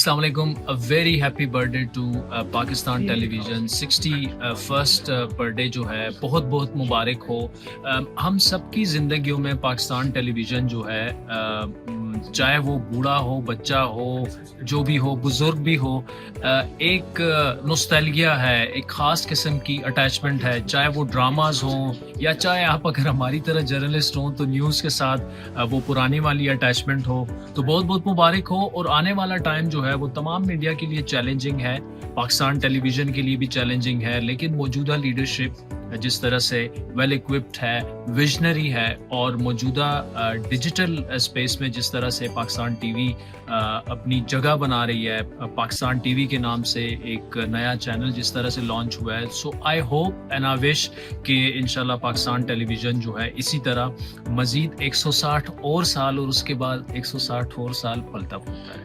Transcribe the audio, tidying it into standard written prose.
السلام علیکم. Very happy birthday to Pakistan television. 61 birthday جو ہے بہت بہت مبارک ہو. ہم سب کی زندگیوں میں پاکستان ٹیلی ویژن جو ہے چاہے وہ بوڑھا ہو, بچہ ہو, جو بھی ہو, بزرگ بھی ہو, ایک نوسٹیلجیا ہے, ایک خاص قسم کی اٹیچمنٹ ہے. چاہے وہ ڈراماز ہوں یا چاہے آپ اگر ہماری طرح جرنلسٹ ہوں تو نیوز کے ساتھ وہ پرانی والی اٹیچمنٹ ہو. تو بہت بہت مبارک ہو. اور آنے والا ٹائم جو ہے وہ تمام میڈیا کے لیے چیلنجنگ ہے, پاکستان ٹیلی ویژن کے لیے بھی چیلنجنگ ہے, لیکن موجودہ لیڈرشپ جس طرح سے ویل اکوپڈ ہے, ویژنری ہے, اور موجودہ ڈیجیٹل اسپیس میں جس طرح سے پاکستان ٹی وی اپنی جگہ بنا رہی ہے, پاکستان ٹی وی کے نام سے ایک نیا چینل جس طرح سے لانچ ہوا ہے. سو آئی ہوپ اینڈ آئی وش کہ انشاءاللہ پاکستان ٹیلی ویژن جو ہے اسی طرح مزید 160 اور سال اور اس کے بعد 160 اور سال پلتا پھولتا ہے.